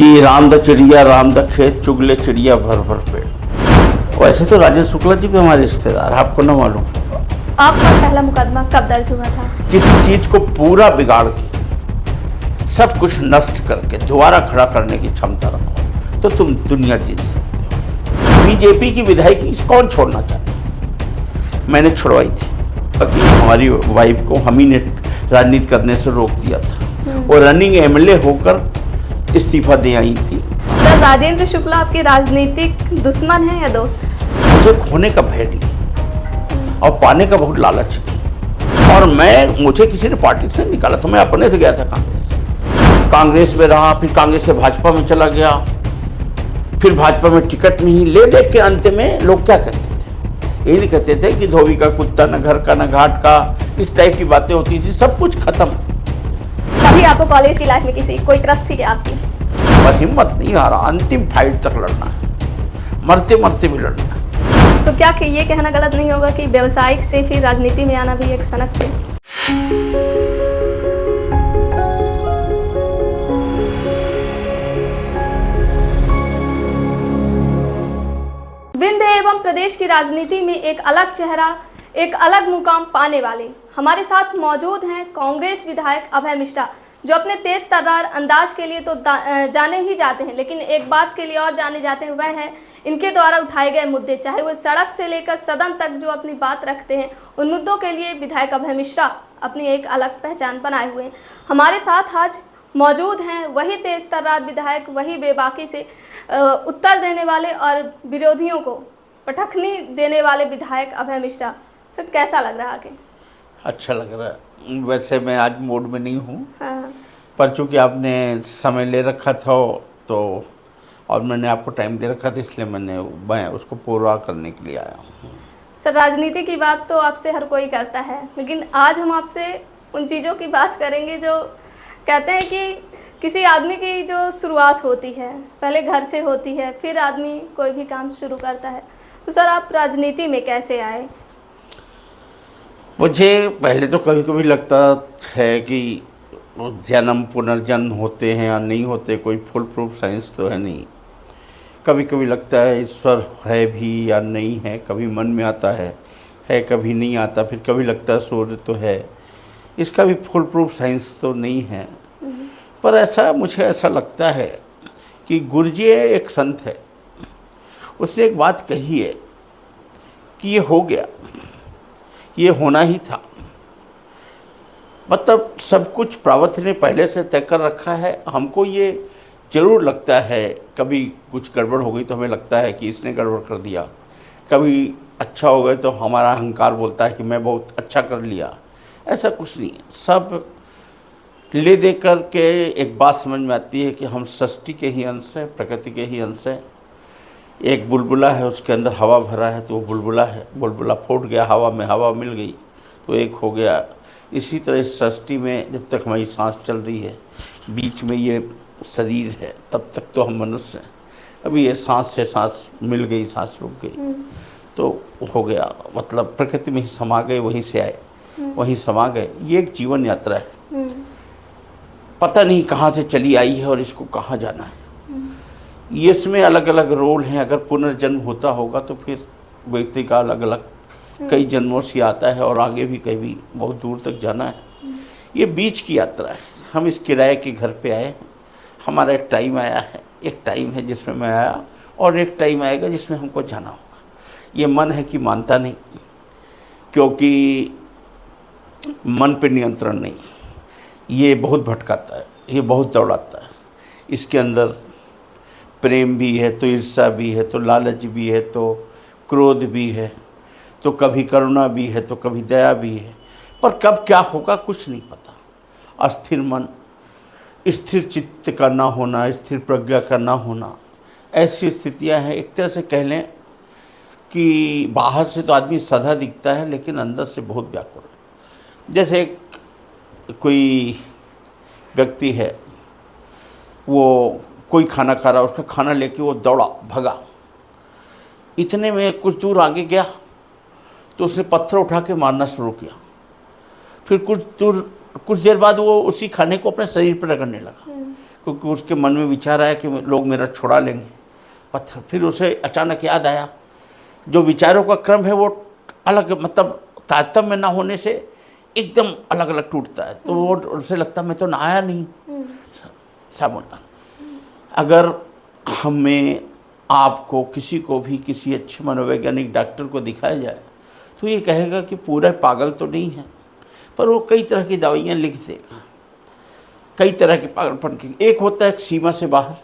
कि राम द चिड़िया राम द खेत चुगले चिड़िया भर भर पेड़। वैसे तो राजेंद्र शुक्ला जी भी हमारे रिश्तेदार, आपको ना मालूम? आपका पहला मुकदमा कब दर्ज हुआ था? किसी चीज को पूरा बिगाड़ के सब कुछ नष्ट करके दोबारा खड़ा करने की क्षमता रखो तो तुम दुनिया जीत सकते हो। बीजेपी की विधायकी कौन छोड़ना चाहता? मैंने छुड़वाई थी कि हमारी वाइफ को हम ही ने राजनीति करने से रोक दिया था और रनिंग एमएलए होकर इस्तीफा दे आई थी। सर, राजेंद्र शुक्ला आपके राजनीतिक दुश्मन है या दोस्त? मुझे खोने का भय नहीं और पाने का बहुत लालच है। और मुझे किसी ने पार्टी से निकाला था, मैं अपने से गया था कांग्रेस में रहा, फिर कांग्रेस से भाजपा में चला गया, फिर भाजपा में टिकट नहीं ले दे के अंत में लोग क्या कहते थे? ये नहीं कहते थे कि धोबी का कुत्ता न घर का न घाट का, इस टाइप की बातें होती थी। सब कुछ खत्म। कभी आपको कॉलेज की लाइफ में किसी कोई क्रश थी क्या आपकी? पर हिम्मत नहीं आ रहा, अंतिम फाइट तक लड़ना है, मरते मरते भी लड़ना है। तो क्या ये कहना गलत नहीं होगा कि व्यवसायिक से फिर राजनीति में आना भी एक सनक थी? विंध्य एवं प्रदेश की राजनीति में एक अलग चेहरा, एक अलग मुकाम पाने वाले हमारे साथ मौजूद हैं कांग्रेस विधायक अभय मिश्रा, जो अपने तेज तर्रार अंदाज के लिए तो जाने ही जाते हैं, लेकिन एक बात के लिए और जाने जाते हैं, वह है इनके द्वारा उठाए गए मुद्दे, चाहे वो सड़क से लेकर सदन तक जो अपनी बात रखते हैं, उन मुद्दों के लिए विधायक अभय मिश्रा अपनी एक अलग पहचान बनाए हुए हैं। हमारे साथ आज मौजूद हैं वही तेज तर्रार विधायक, वही बेबाकी से उत्तर देने वाले और विरोधियों को पटखनी देने वाले विधायक अभय मिश्रा। सर, कैसा लग रहा है आगे? अच्छा लग रहा है। वैसे मैं आज मूड में नहीं हूँ, हाँ। पर चूंकि आपने समय ले रखा था तो और मैंने आपको टाइम दे रखा था, इसलिए मैं उसको पूरा करने के लिए आया हूँ। सर, राजनीति की बात तो आपसे हर कोई करता है, लेकिन आज हम आपसे उन चीज़ों की बात करेंगे जो कहते हैं कि किसी आदमी की जो शुरुआत होती है पहले घर से होती है, फिर आदमी कोई भी काम शुरू करता है। तो सर, आप राजनीति में कैसे आए? मुझे पहले तो कभी कभी लगता है कि जन्म पुनर्जन्म होते हैं या नहीं होते, कोई फुल प्रूफ साइंस तो है नहीं। कभी कभी लगता है ईश्वर है भी या नहीं है, कभी मन में आता है कभी नहीं आता, फिर कभी लगता है सूर्य तो है, इसका भी फुल प्रूफ साइंस तो नहीं है। पर मुझे ऐसा लगता है कि गुरुजी एक संत है, उसने एक बात कही है कि ये हो गया, ये होना ही था। मतलब सब कुछ प्रावत्य ने पहले से तय कर रखा है। हमको ये जरूर लगता है कभी कुछ गड़बड़ हो गई तो हमें लगता है कि इसने गड़बड़ कर दिया, कभी अच्छा हो गया तो हमारा अहंकार बोलता है कि मैं बहुत अच्छा कर लिया। ऐसा कुछ नहीं है। सब ले दे कर के एक बात समझ में आती है कि हम सृष्टि के ही अंश हैं, प्रकृति के ही अंश हैं। एक बुलबुला है, उसके अंदर हवा भरा है तो वो बुलबुला है, बुलबुला फूट गया, हवा में हवा मिल गई तो एक हो गया। इसी तरह इस सृष्टि में जब तक हमारी सांस चल रही है, बीच में ये शरीर है, तब तक तो हम मनुष्य हैं। अभी ये सांस से सांस मिल गई, सांस रुक गई तो हो गया। मतलब प्रकृति में ही समा गए, वहीं से आए वहीं समा गए। ये एक जीवन यात्रा है, पता नहीं कहाँ से चली आई है और इसको कहाँ जाना है। ये इसमें अलग अलग रोल हैं। अगर पुनर्जन्म होता होगा तो फिर व्यक्ति का अलग अलग कई जन्मों से आता है और आगे भी कहीं बहुत दूर तक जाना है। ये बीच की यात्रा है। हम इस किराए के घर पे आए, हमारा एक टाइम आया है, एक टाइम है जिसमें मैं आया और एक टाइम आएगा जिसमें हमको जाना होगा। ये मन है कि मानता नहीं, क्योंकि मन पे नियंत्रण नहीं। ये बहुत भटकाता है, ये बहुत दौड़ाता है। इसके अंदर प्रेम भी है तो ईर्ष्या भी है, तो लालच भी है, तो क्रोध भी है, तो कभी करुणा भी है, तो कभी दया भी है। पर कब क्या होगा कुछ नहीं पता। अस्थिर मन, स्थिर चित्त का ना होना, स्थिर प्रज्ञा का ना होना, ऐसी स्थितियां हैं। एक तरह से कह लें कि बाहर से तो आदमी सदा दिखता है लेकिन अंदर से बहुत व्याकुल है। जैसे कोई व्यक्ति है, वो कोई खाना खा रहा, उसका खाना लेके वो दौड़ा भगा, इतने में कुछ दूर आगे गया तो उसने पत्थर उठा के मारना शुरू किया। फिर कुछ देर बाद वो उसी खाने को अपने शरीर पर रगड़ने लगा। क्योंकि उसके मन में विचार आया कि लोग मेरा छुड़ा लेंगे पत्थर। फिर उसे अचानक याद आया, जो विचारों का क्रम है वो अलग, मतलब तारतम्य ना होने से एकदम अलग अलग टूटता है। तो वो उसे लगता मैं तो नहाया नहीं। साबुन, अगर हमें आपको किसी को भी किसी अच्छे मनोवैज्ञानिक डॉक्टर को दिखाया जाए तो ये कहेगा कि पूरा पागल तो नहीं है, पर वो कई तरह की दवाइयाँ लिख देगा, कई तरह के पागलपन की। एक होता है सीमा से बाहर,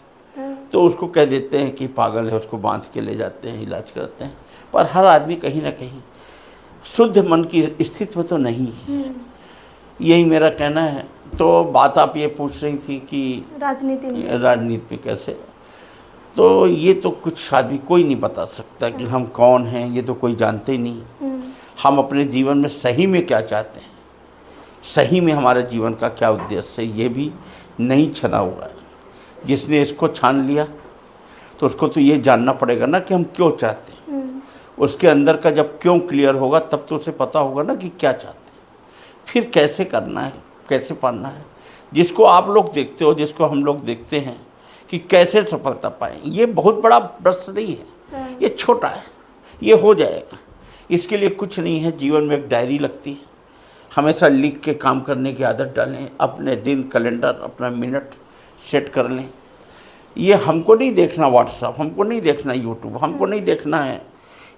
तो उसको कह देते हैं कि पागल है, उसको बांध के ले जाते हैं, इलाज करते हैं। पर हर आदमी कहीं ना कहीं शुद्ध मन की स्थिति में तो नहीं है। यही मेरा कहना है। तो बात आप ये पूछ रही थी कि राजनीति में कैसे, तो ये तो कुछ आदमी कोई नहीं बता सकता कि हम कौन हैं, ये तो कोई जानते ही नहीं। हम अपने जीवन में सही में क्या चाहते हैं, सही में हमारे जीवन का क्या उद्देश्य है, ये भी नहीं छना हुआ है। जिसने इसको छान लिया तो उसको तो ये जानना पड़ेगा ना कि हम क्यों चाहते हैं। उसके अंदर का जब क्यों क्लियर होगा तब तो उसे पता होगा ना कि क्या चाहते हैं, फिर कैसे करना है, कैसे पाना है। जिसको आप लोग देखते हो, जिसको हम लोग देखते हैं कि कैसे सफलता पाएं, ये बहुत बड़ा प्रश्न नहीं है, ये छोटा है, ये हो जाएगा। इसके लिए कुछ नहीं है, जीवन में एक डायरी लगती है, हमेशा लिख के काम करने की आदत डालें, अपने दिन कैलेंडर अपना मिनट सेट कर लें। ये हमको नहीं देखना व्हाट्सअप, हमको नहीं देखना यूट्यूब, हमको नहीं देखना है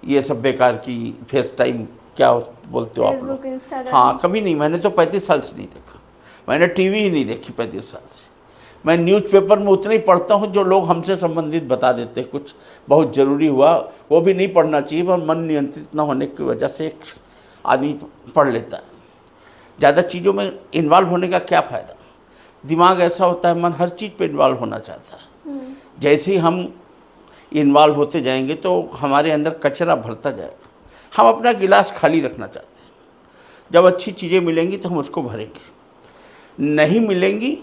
ये सब बेकार की फेस टाइम, क्या बोलते हो आप लोग। हाँ, कभी नहीं, मैंने तो 35 साल से नहीं देखा, मैंने टीवी ही नहीं देखी 35 साल से। मैं न्यूज़पेपर में उतना ही पढ़ता हूँ जो लोग हमसे संबंधित बता देते हैं, कुछ बहुत ज़रूरी हुआ वो भी नहीं पढ़ना चाहिए, पर मन नियंत्रित न होने की वजह से एक आदमी पढ़ लेता है। ज़्यादा चीज़ों में इन्वॉल्व होने का क्या फ़ायदा। दिमाग ऐसा होता है, मन हर चीज़ पे इन्वॉल्व होना चाहता है। जैसे ही हम इन्वॉल्व होते जाएंगे तो हमारे अंदर कचरा भरता जाएगा। हम अपना गिलास खाली रखना चाहते हैं, जब अच्छी चीज़ें मिलेंगी तो हम उसको भरेंगे, नहीं मिलेंगी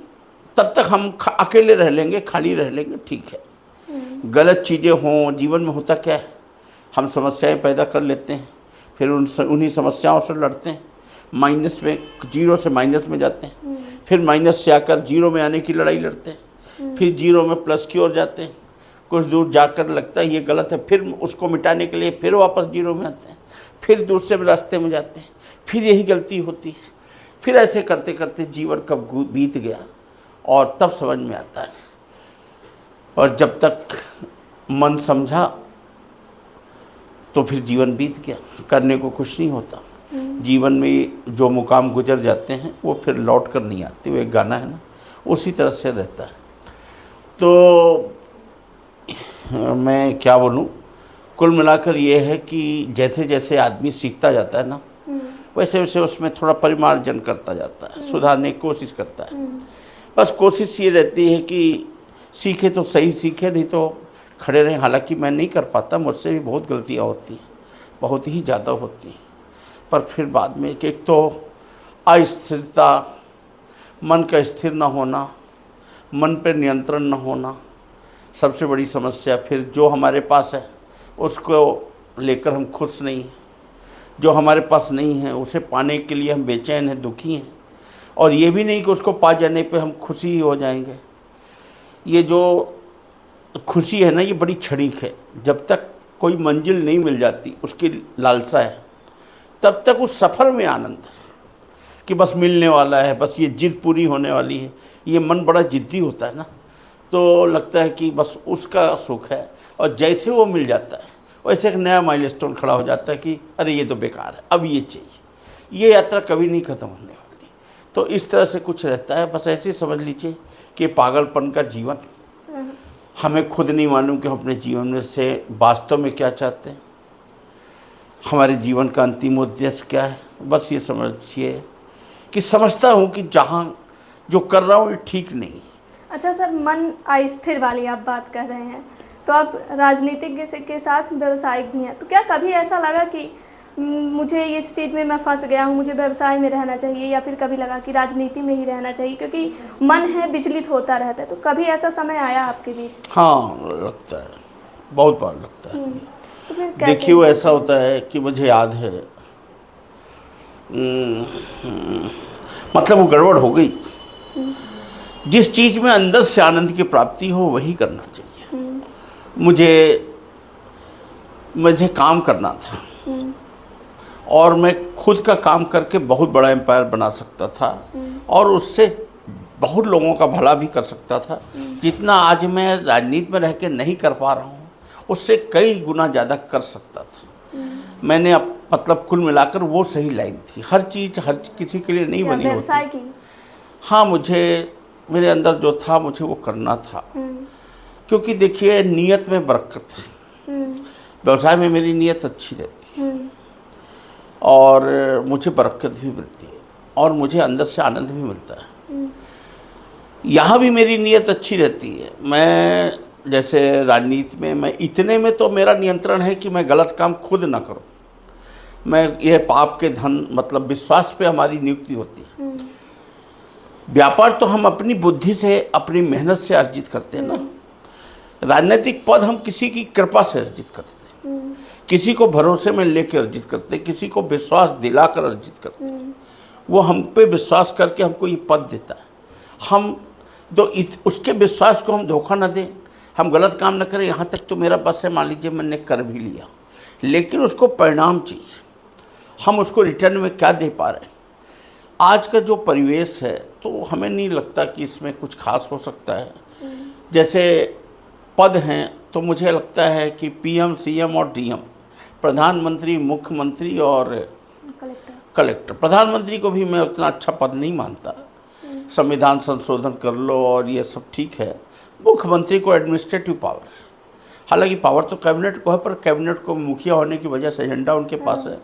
तब तक हम अकेले रह लेंगे, खाली रह लेंगे, ठीक है। गलत चीज़ें हों, जीवन में होता क्या है, हम समस्याएं पैदा कर लेते हैं, फिर उन्हीं समस्याओं से लड़ते हैं, माइनस में, जीरो से माइनस में जाते हैं, फिर माइनस से आकर जीरो में आने की लड़ाई लड़ते हैं, फिर जीरो में प्लस की ओर जाते हैं, कुछ दूर जाकर लगता है ये गलत है, फिर उसको मिटाने के लिए फिर वापस जीरो में आते हैं, फिर दूसरे रास्ते में जाते हैं, फिर यही गलती होती है। फिर ऐसे करते करते जीवन कब बीत गया और तब समझ में आता है। और जब तक मन समझा तो फिर जीवन बीत गया, करने को कुछ नहीं होता। जीवन में जो मुकाम गुजर जाते हैं वो फिर लौट कर नहीं आते, वो एक गाना है ना, उसी तरह से रहता है। तो मैं क्या बोलूँ, कुल मिलाकर ये है कि जैसे जैसे आदमी सीखता जाता है ना, वैसे वैसे उसमें थोड़ा परिमार्जन करता जाता है, सुधारने की कोशिश करता है। बस कोशिश ये रहती है कि सीखे तो सही सीखे, नहीं तो खड़े रहें। हालांकि मैं नहीं कर पाता, मुझसे भी बहुत गलतियाँ होती हैं, बहुत ही ज़्यादा होती हैं। पर फिर बाद में एक तो अस्थिरता, मन का स्थिर न होना, मन पर नियंत्रण न होना सबसे बड़ी समस्या। फिर जो हमारे पास है उसको लेकर हम खुश नहीं हैं, जो हमारे पास नहीं है उसे पाने के लिए हम बेचैन हैं, दुखी हैं। और ये भी नहीं कि उसको पा जाने पे हम खुशी ही हो जाएंगे। ये जो खुशी है ना, ये बड़ी क्षणिक है। जब तक कोई मंजिल नहीं मिल जाती, उसकी लालसा है, तब तक उस सफ़र में आनंद कि बस मिलने वाला है, बस ये जिद पूरी होने वाली है। ये मन बड़ा जिद्दी होता है ना, तो लगता है कि बस उसका सुख है। और जैसे वो मिल जाता है वैसे एक नया माइलस्टोन खड़ा हो जाता है कि अरे ये तो बेकार है, अब ये चाहिए। ये यात्रा कभी नहीं ख़त्म होने वाली। तो इस तरह से कुछ रहता है। बस ऐसे समझ लीजिए कि पागलपन का जीवन, हमें खुद नहीं मालूम कि हम अपने जीवन में से वास्तव में क्या चाहते हैं, हमारे जीवन का अंतिम उद्देश्य क्या है। बस ये समझिए कि समझता हूँ कि जहाँ जो कर रहा हूँ ये ठीक नहीं। अच्छा सर, मन अस्थिर वाली आप बात कर रहे हैं, तो आप राजनीतिज्ञ के साथ व्यवसायिक भी हैं, तो क्या कभी ऐसा लगा कि मुझे इस चीज़ में मैं फंस गया हूँ, मुझे व्यवसाय में रहना चाहिए, या फिर कभी लगा कि राजनीति में ही रहना चाहिए, क्योंकि मन है विचलित होता रहता है, तो कभी ऐसा समय आया आपके बीच? हाँ, लगता है, बहुत बार लगता है। तो फिर कैसे? देखिए, वो ऐसा होता है कि मुझे याद है, मतलब वो गड़बड़ हो गई। जिस चीज़ में अंदर से आनंद की प्राप्ति हो वही करना चाहिए। मुझे काम करना था और मैं खुद का काम करके बहुत बड़ा एम्पायर बना सकता था और उससे बहुत लोगों का भला भी कर सकता था। जितना आज मैं राजनीति में रह के नहीं कर पा रहा हूँ उससे कई गुना ज़्यादा कर सकता था। मैंने मतलब कुल मिलाकर वो सही लाइन थी। हर चीज़ हर किसी के लिए नहीं बनी व्यवसाय होती। की। हाँ, मेरे अंदर जो था मुझे वो करना था, क्योंकि देखिए नीयत में बरकत है। व्यवसाय में मेरी नीयत अच्छी रहती है और मुझे बरकत भी मिलती है और मुझे अंदर से आनंद भी मिलता है। यहाँ भी मेरी नीयत अच्छी रहती है। मैं जैसे राजनीति में मैं इतने में तो मेरा नियंत्रण है कि मैं गलत काम खुद ना करूं। मैं ये पाप के धन मतलब विश्वास पे हमारी नियुक्ति होती है। व्यापार तो हम अपनी बुद्धि से अपनी मेहनत से अर्जित करते हैं ना। राजनीतिक पद हम किसी की कृपा से अर्जित करते हैं, किसी को भरोसे में लेकर अर्जित करते हैं, किसी को विश्वास दिलाकर अर्जित करते हैं। वो हम पे विश्वास करके हमको ये पद देता है। हम तो उसके विश्वास को हम धोखा न दें, हम गलत काम न करें। यहाँ तक तो मेरा बस है, मान लीजिए मैंने कर भी लिया, लेकिन उसको परिणाम चाहिए। हम उसको रिटर्न में क्या दे पा रहे हैं। आज का जो परिवेश है तो हमें नहीं लगता कि इसमें कुछ खास हो सकता है। जैसे पद हैं तो मुझे लगता है कि पीएम, सीएम और डीएम, प्रधानमंत्री, मुख्यमंत्री और कलेक्टर। प्रधानमंत्री को भी मैं उतना अच्छा पद नहीं मानता। संविधान संशोधन कर लो और ये सब ठीक है। मुख्यमंत्री को एडमिनिस्ट्रेटिव पावर, हालांकि पावर तो कैबिनेट को है, पर कैबिनेट को मुखिया होने की वजह से एजेंडा उनके पास है।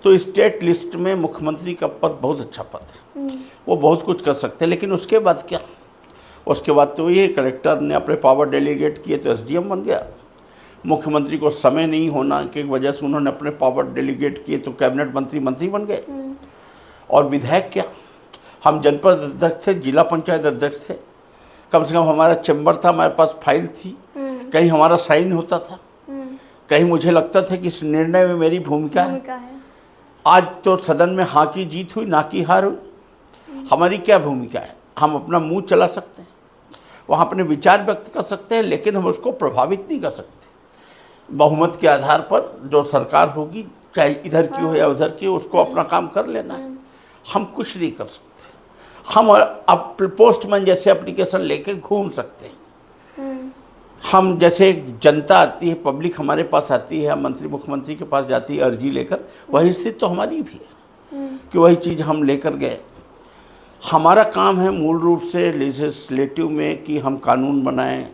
तो स्टेट लिस्ट में मुख्यमंत्री का पद बहुत अच्छा पद है, वो बहुत कुछ कर सकते हैं। लेकिन उसके बाद क्या? उसके बाद तो ये कलेक्टर ने अपने पावर डेलीगेट किए तो एसडीएम बन गया। मुख्यमंत्री को समय नहीं होना की वजह से उन्होंने अपने पावर डेलीगेट किए तो कैबिनेट मंत्री बन गए। और विधायक क्या, हम जनपद अध्यक्ष थे, जिला पंचायत अध्यक्ष थे, कम से कम हमारा चैम्बर था, हमारे पास फाइल थी, कहीं हमारा साइन होता था, कहीं मुझे लगता था कि इस निर्णय में मेरी भूमिका है। आज तो सदन में हाँ की जीत हुई, ना की हार हुई। हमारी क्या भूमिका है? हम अपना मुंह चला सकते हैं, वहाँ अपने विचार व्यक्त कर सकते हैं, लेकिन हम उसको प्रभावित नहीं कर सकते। बहुमत के आधार पर जो सरकार होगी, चाहे इधर की हो या उधर की, उसको अपना काम कर लेना है। हम कुछ नहीं कर सकते। हम अब पोस्टमैन जैसे एप्लीकेशन लेके घूम सकते हैं। हम जैसे जनता आती है, पब्लिक हमारे पास आती है, मंत्री मुख्यमंत्री के पास जाती है अर्जी लेकर, वही स्थिति तो हमारी भी है कि वही चीज़ हम लेकर गए। हमारा काम है मूल रूप से लेजिस्लेटिव में कि हम कानून बनाएं,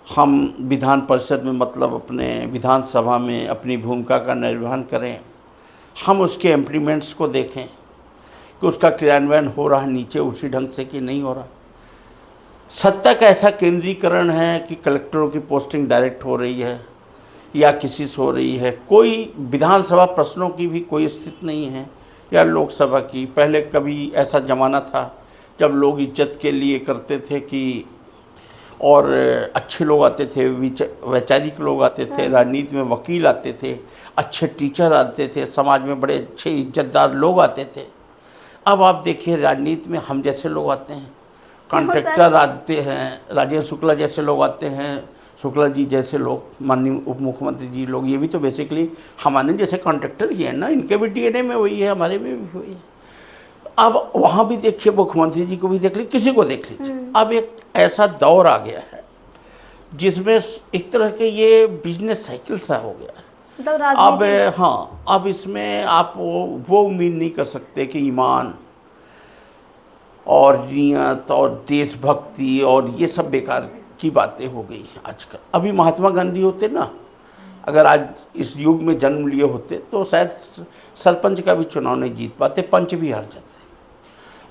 हम विधान परिषद में मतलब अपने विधानसभा में अपनी भूमिका का निर्वहन करें, हम उसके इम्प्लीमेंट्स को देखें कि उसका क्रियान्वयन हो रहा है नीचे उसी ढंग से कि नहीं हो रहा। सत्ता का ऐसा केंद्रीकरण है कि कलेक्टरों की पोस्टिंग डायरेक्ट हो रही है या किसी से हो रही है। कोई विधानसभा प्रश्नों की भी कोई स्थिति नहीं है या लोकसभा की। पहले कभी ऐसा ज़माना था जब लोग इज्जत के लिए करते थे कि, और अच्छे लोग आते थे, वैचारिक लोग आते थे, राजनीति में वकील आते थे, अच्छे टीचर आते थे, समाज में बड़े अच्छे इज्जतदार लोग आते थे। अब आप देखिए राजनीति में हम जैसे लोग आते हैं, कॉन्ट्रैक्टर आते हैं, राजेंद्र शुक्ला जैसे लोग आते हैं, शुक्ला जी जैसे लोग, माननीय उप मुख्यमंत्री जी लोग, ये भी तो बेसिकली हमारे जैसे कॉन्ट्रैक्टर ही है ना। इनके भी डीएनए में वही है, हमारे में भी वही है। अब वहाँ भी देखिए, मुख्यमंत्री जी को भी देख लीजिए, किसी को देख लीजिए। अब एक ऐसा दौर आ गया है जिसमें एक तरह के ये बिजनेस साइकिल सा हो गया है। अब हाँ, अब इसमें आप वो उम्मीद नहीं कर सकते कि ईमान और नियत और देशभक्ति और ये सब बेकार की बातें हो गई हैं आजकल। अभी महात्मा गांधी होते ना, अगर आज इस युग में जन्म लिए होते तो शायद सरपंच का भी चुनाव नहीं जीत पाते, पंच भी हार जाते।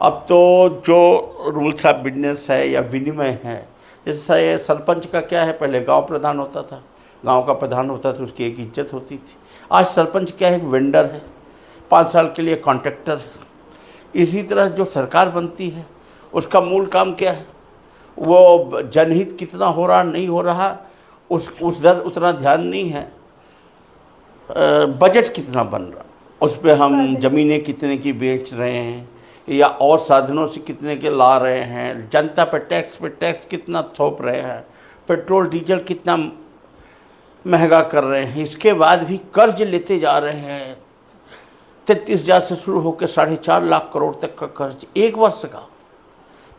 अब तो जो रूल्स ऑफ बिजनेस है या विनिमय है, जैसे सरपंच का क्या है, पहले गांव प्रधान होता था, गांव का प्रधान होता था, उसकी एक इज्जत होती थी। आज सरपंच क्या है, एक वेंडर है, 5 साल के लिए कॉन्ट्रैक्टर है। इसी तरह जो सरकार बनती है उसका मूल काम क्या है, वो जनहित कितना हो रहा नहीं हो रहा उस दर उतना ध्यान नहीं है। बजट कितना बन रहा, उस पर हम ज़मीनें कितने की बेच रहे हैं, या और साधनों से कितने के ला रहे हैं, जनता पे टैक्स कितना थोप रहे हैं, पेट्रोल डीजल कितना महंगा कर रहे हैं, इसके बाद भी कर्ज लेते जा रहे हैं। 33,000 से शुरू होकर 4.5 लाख करोड़ तक का कर्ज एक वर्ष का,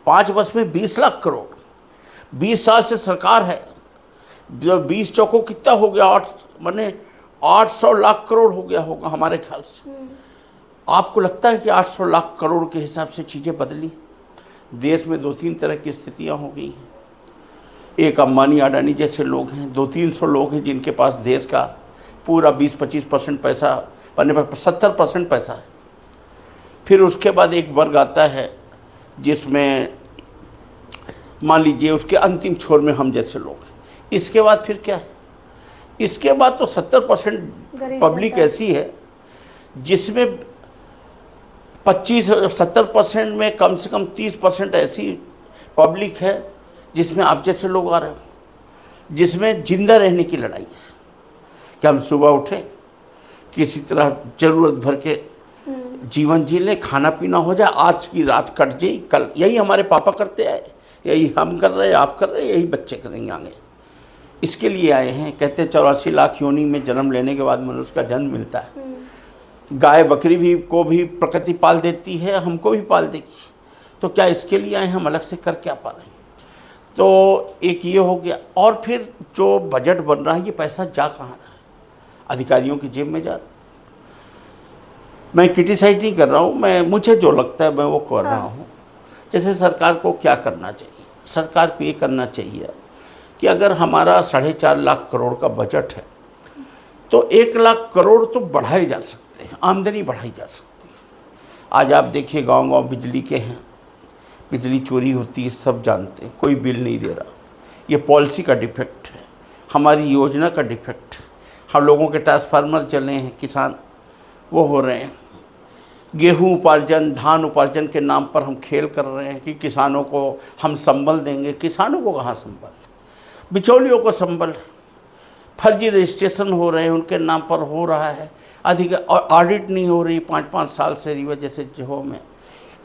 5 वर्ष में 20 लाख करोड़। 20 साल से सरकार है, 20 चौकों कितना हो गया, 800 लाख करोड़ हो गया होगा हमारे ख्याल से। आपको लगता है कि 800 लाख करोड़ के हिसाब से चीज़ें बदली? देश में 2-3 तरह की स्थितियां हो गई हैं। एक अंबानी अडानी जैसे लोग हैं, 200-300 लोग हैं जिनके पास देश का पूरा 20-25% पैसा, 70% पैसा है। फिर उसके बाद एक वर्ग आता है जिसमें मान लीजिए उसके अंतिम छोर में हम जैसे लोग हैं। इसके बाद फिर क्या है? इसके बाद तो 70% पब्लिक ऐसी है जिसमें 70% में कम से कम 30% ऐसी पब्लिक है जिसमें आप जैसे लोग आ रहे हो, जिसमें जिंदा रहने की लड़ाई है कि हम सुबह उठे, किसी तरह ज़रूरत भर के जीवन जी लें, खाना पीना हो जाए, आज की रात कट जाए कल। यही हमारे पापा करते आए, यही हम कर रहे हैं, आप कर रहे हैं, यही बच्चे करेंगे आगे। इसके लिए आए हैं। कहते हैं 84 लाख योनि में जन्म लेने के बाद मनुष्य का जन्म मिलता है। गाय बकरी भी को भी प्रकृति पाल देती है, हमको भी पाल देगी। तो क्या इसके लिए आए हैं? हम अलग से कर क्या पा रहे हैं? तो एक ये हो गया। और फिर जो बजट बन रहा है, ये पैसा जा कहाँ रहा है? अधिकारियों की जेब में जा रहा है। मैं क्रिटिसाइज नहीं कर रहा हूँ, मुझे जो लगता है मैं वो कर रहा हूँ। जैसे सरकार को क्या करना चाहिए? सरकार को ये करना चाहिए कि अगर हमारा 4.5 लाख करोड़ का बजट है तो 1 लाख करोड़ तो बढ़ाए जा सकते हैं, आमदनी बढ़ाई जा सकती है। आज आप देखिए गांव-गांव बिजली के हैं, बिजली चोरी होती है, सब जानते हैं, कोई बिल नहीं दे रहा। ये पॉलिसी का डिफेक्ट है, हमारी योजना का डिफेक्ट है। हम लोगों के ट्रांसफार्मर चले हैं, किसान वो हो रहे हैं। गेहूं उपार्जन, धान उपार्जन के नाम पर हम खेल कर रहे हैं कि किसानों को हम संबल देंगे। किसानों को कहाँ संबल? बिचौलियों को संबल। फर्जी रजिस्ट्रेशन हो रहे हैं, उनके नाम पर हो रहा है। अधिक ऑडिट नहीं हो रही 5-5 साल से, की वजह से जो में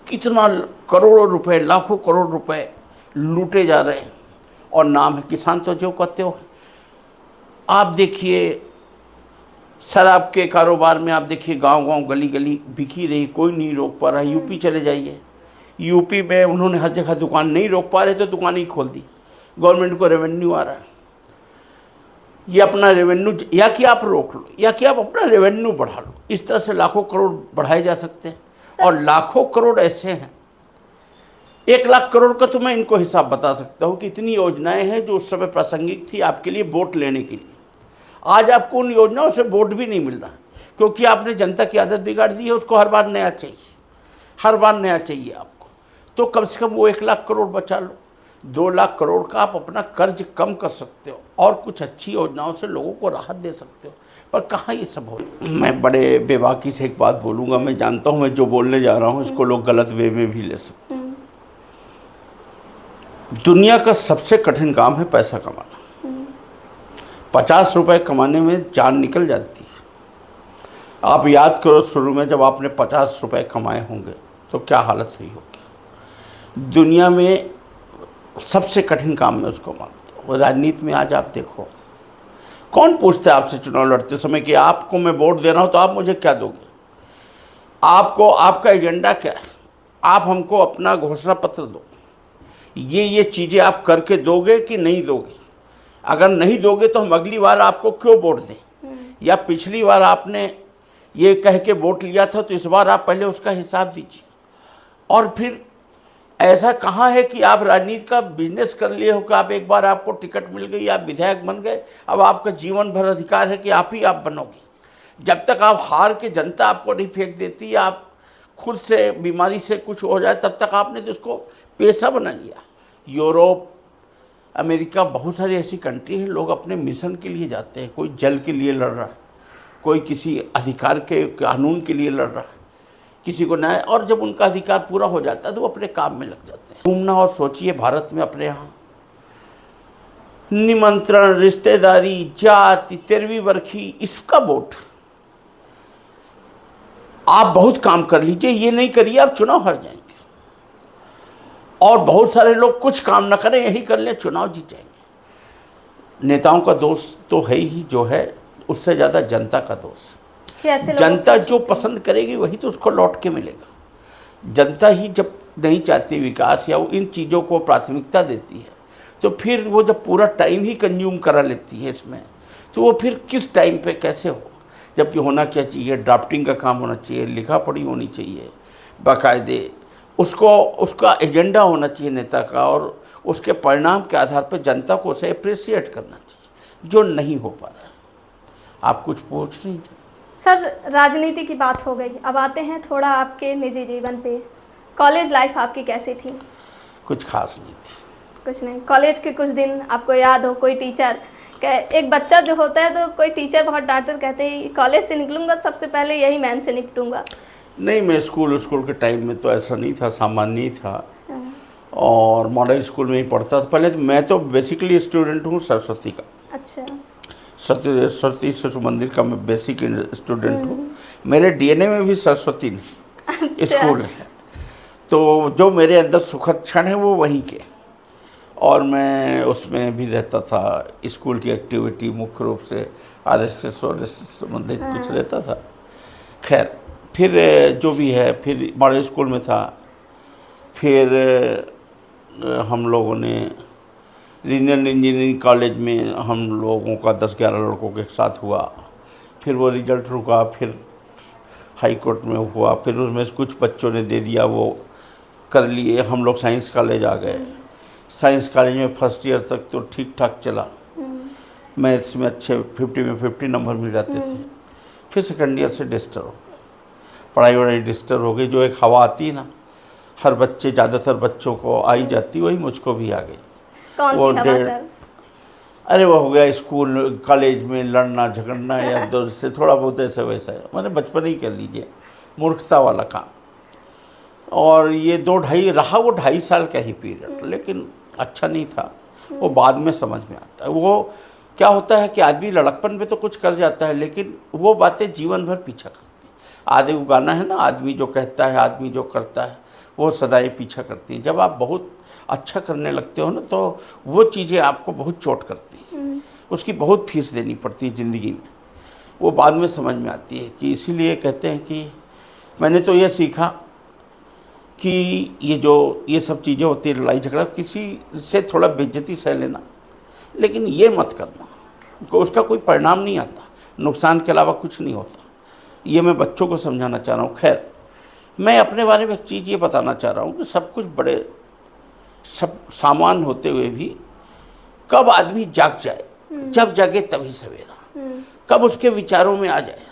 कितना करोड़ों रुपए, लाखों करोड़ रुपए लूटे जा रहे हैं। और नाम है किसान, तो जो कहते हो। आप देखिए शराब के कारोबार में, आप देखिए गांव-गांव गली-गली बिकी रही, कोई नहीं रोक पा रहा। यूपी चले जाइए, यूपी में उन्होंने हर जगह दुकान नहीं रोक पा रहे तो दुकान ही खोल दी। गवर्नमेंट को रेवेन्यू आ रहा है। ये अपना रेवेन्यू या कि आप रोक लो या कि आप अपना रेवेन्यू बढ़ा लो। इस तरह से लाखों करोड़ बढ़ाए जा सकते हैं। और लाखों करोड़ ऐसे हैं, 1 लाख करोड़ का तो मैं इनको हिसाब बता सकता हूँ कि इतनी योजनाएं हैं जो उस समय प्रासंगिक थी आपके लिए वोट लेने के लिए। आज आपको उन योजनाओं से वोट भी नहीं मिल रहा क्योंकि आपने जनता की आदत बिगाड़ दी है। उसको हर बार नया चाहिए, हर बार नया चाहिए आपको। तो कम से कम वो 1 लाख करोड़ बचा लो। 2 लाख करोड़ का आप अपना कर्ज कम कर सकते हो और कुछ अच्छी योजनाओं से लोगों को राहत दे सकते हो। पर कहाँ ये सब हो? मैं बड़े बेबाकी से एक बात बोलूँगा। मैं जानता हूँ मैं जो बोलने जा रहा हूँ इसको लोग गलत वे में भी ले सकते हैं। दुनिया का सबसे कठिन काम है पैसा कमाना। 50 रुपए कमाने में जान निकल जाती है। आप याद करो शुरू में जब आपने 50 रुपए कमाए होंगे तो क्या हालत हुई होगी। दुनिया में सबसे कठिन काम में उसको मानते हो। राजनीति में आज आप देखो, कौन पूछता है आपसे चुनाव लड़ते समय कि आपको मैं वोट दे रहा हूँ तो आप मुझे क्या दोगे? आपको आपका एजेंडा क्या है? आप हमको अपना घोषणा पत्र दो, ये चीज़ें आप करके दोगे कि नहीं दोगे? अगर नहीं दोगे तो हम अगली बार आपको क्यों वोट दें? या पिछली बार आपने ये कह के वोट लिया था तो इस बार आप पहले उसका हिसाब दीजिए। और फिर ऐसा कहाँ है कि आप राजनीति का बिजनेस कर लिए हो कि आप एक बार आपको टिकट मिल गई, आप विधायक बन गए, अब आपका जीवन भर अधिकार है कि आप ही आप बनोगे। जब तक आप हार के जनता आपको नहीं फेंक देती, आप खुद से बीमारी से कुछ हो जाए, तब तक आपने तो उसको पेशा बना लिया। यूरोप, अमेरिका, बहुत सारी ऐसी कंट्री है, लोग अपने मिशन के लिए जाते हैं। कोई जल के लिए लड़ रहा है, कोई किसी अधिकार के कानून के लिए लड़ रहा है, किसी को न्याय। और जब उनका अधिकार पूरा हो जाता है तो वो अपने काम में लग जाते हैं। घूमना और सोचिए भारत में अपने यहाँ निमंत्रण, रिश्तेदारी, जाति, तेरहवीं बरखी, इसका वोट। आप बहुत काम कर लीजिए, ये नहीं करिए आप चुनाव हार जाएंगे। और बहुत सारे लोग कुछ काम ना करें, यही कर लें, चुनाव जीत जाएंगे। नेताओं का दोष तो है ही जो है, उससे ज़्यादा जनता का दोष। कि ऐसे लोगों जनता को जो पसंद करेगी वही तो उसको लौट के मिलेगा। जनता ही जब नहीं चाहती विकास या वो इन चीज़ों को प्राथमिकता देती है, तो फिर वो जब पूरा टाइम ही कंज्यूम करा लेती है इसमें, तो वो फिर किस टाइम पे कैसे हो। जबकि होना क्या चाहिए, ड्राफ्टिंग का काम होना चाहिए, लिखा पढ़ी होनी चाहिए बाकायदे, उसका एजेंडा होना चाहिए नेता का, और उसके परिणाम के आधार पर जनता को उसे अप्रिशिएट करना चाहिए, जो नहीं हो पा रहा है। आप कुछ पूछ रही थी सर, राजनीति की बात हो गई, अब आते हैं थोड़ा आपके निजी जीवन पे। कॉलेज लाइफ आपकी कैसी थी? कुछ खास नहीं थी। कुछ नहीं, कॉलेज के कुछ दिन आपको याद हो, कोई टीचर, एक बच्चा जो होता है तो कोई टीचर बहुत डांटते, कहते हैं कॉलेज से निकलूंगा तो सबसे पहले यही मैम से निपटूंगा? नहीं, मैं स्कूल के टाइम में तो ऐसा नहीं था, सामान्य ही था, और मॉडल स्कूल में ही पढ़ता था पहले। तो मैं तो बेसिकली स्टूडेंट हूँ सरस्वती का। अच्छा। सरस्वती शिशु मंदिर का मैं बेसिक स्टूडेंट हूँ। मेरे डीएनए में भी सरस्वती स्कूल है, तो जो मेरे अंदर सुखद क्षण है वो वहीं के, और मैं उसमें भी रहता था। स्कूल की एक्टिविटी मुख्य रूप से आरएसएस और इससे संबंधित कुछ रहता था। खैर, फिर जो भी है, फिर मॉडल स्कूल में था। फिर हम लोगों ने रीजनल इंजीनियरिंग कॉलेज में हम लोगों का 10-11 लड़कों के साथ हुआ। फिर वो रिजल्ट रुका, फिर हाई कोर्ट में हुआ, फिर उसमें से कुछ बच्चों ने दे दिया, वो कर लिए। हम लोग साइंस कॉलेज आ गए। साइंस कॉलेज में फर्स्ट ईयर तक तो ठीक ठाक चला, मैथ्स में अच्छे 50 में 50 नंबर मिल जाते थे। फिर सेकेंड ईयर से डिस्टर्ब हो गया, पढ़ाई वढ़ाई डिस्टर्ब हो गई। जो एक हवा आती है ना, हर बच्चे, ज़्यादातर बच्चों को आई जाती, वही मुझको भी आ गई। कौन सी हवा सर? अरे वो हो गया स्कूल कॉलेज में लड़ना झगड़ना, या दोस्त से थोड़ा बहुत ऐसा वैसा है, मैंने बचपन ही कर लीजिए, मूर्खता वाला काम। और ये 2-2.5 रहा, वो 2.5 साल का ही पीरियड, लेकिन अच्छा नहीं था। वो बाद में समझ में आता है। वो क्या होता है कि आदमी लड़कपन में तो कुछ कर जाता है, लेकिन वो बातें जीवन भर पीछा करती हैं। आधे वो गाना है ना, आदमी जो कहता है आदमी जो करता है वो सदाई पीछा करती है। जब आप बहुत अच्छा करने लगते हो ना, तो वो चीज़ें आपको बहुत चोट करती हैं, उसकी बहुत फीस देनी पड़ती है ज़िंदगी में। वो बाद में समझ में आती है। कि इसीलिए कहते हैं कि मैंने तो ये सीखा कि ये सब चीज़ें होती है, लड़ाई झगड़ा, किसी से थोड़ा बेइज्जती सह लेना, लेकिन ये मत करना, उसका कोई परिणाम नहीं आता, नुकसान के अलावा कुछ नहीं होता। ये मैं बच्चों को समझाना चाह रहा हूँ। खैर, मैं अपने बारे में एक चीज़ ये बताना चाह रहा हूँ कि सब कुछ सब सामान होते हुए भी कब आदमी जाग जाए, जब जागे तभी सवेरा, कब उसके विचारों में आ जाए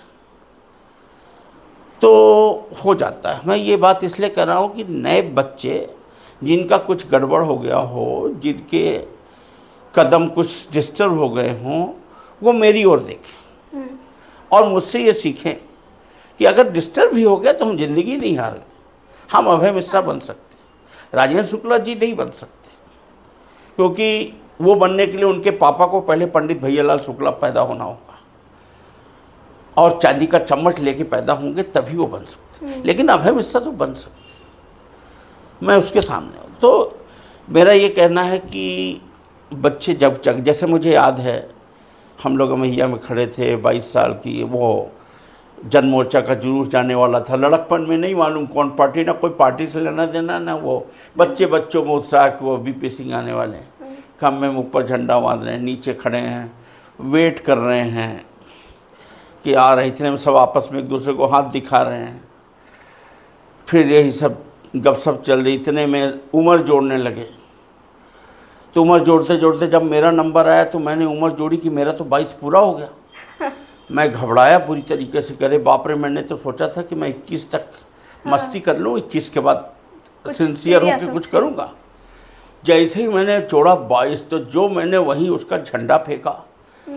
तो हो जाता है। मैं ये बात इसलिए कर रहा हूँ कि नए बच्चे जिनका कुछ गड़बड़ हो गया हो, जिनके कदम कुछ डिस्टर्ब हो गए हों, वो मेरी ओर देखें और मुझसे ये सीखें कि अगर डिस्टर्ब भी हो गया तो हम जिंदगी नहीं हार गए। हम अभय मिश्रा बन सकते, राजेंद्र शुक्ला जी नहीं बन सकते, क्योंकि वो बनने के लिए उनके पापा को पहले पंडित भैयालाल शुक्ला पैदा होना होगा और चांदी का चम्मच लेके पैदा होंगे, तभी वो बन सकते। लेकिन अभय मिश्रा तो बन सकते, मैं उसके सामने हूँ। तो मेरा ये कहना है कि बच्चे जब जैसे मुझे याद है, हम लोग मैया में खड़े थे, 22 साल की, वो जन मोर्चा का जुलूस जाने वाला था। लड़कपन में नहीं मालूम कौन पार्टी, ना कोई पार्टी से लेना देना, ना वो बच्चों में उत्साह कि वो बीपी सिंह आने वाले हैं, खम्भे में ऊपर झंडा बांध रहे हैं, नीचे खड़े हैं, वेट कर रहे हैं कि आ रहे। इतने में सब आपस में एक दूसरे को हाथ दिखा रहे हैं। फिर यही सब गपशप चल रही, इतने में उम्र जोड़ने लगे। तो उम्र जोड़ते जोड़ते जब मेरा नंबर आया तो मैंने उम्र जोड़ी कि मेरा तो 22 पूरा हो गया। मैं घबराया पूरी तरीके से, करे बाप रे, मैंने तो सोचा था कि मैं 21 तक मस्ती कर लूँ, 21 के बाद सिंसियर होकर कुछ करूँगा। जैसे ही मैंने जोड़ा 22, तो जो मैंने वहीं उसका झंडा फेंका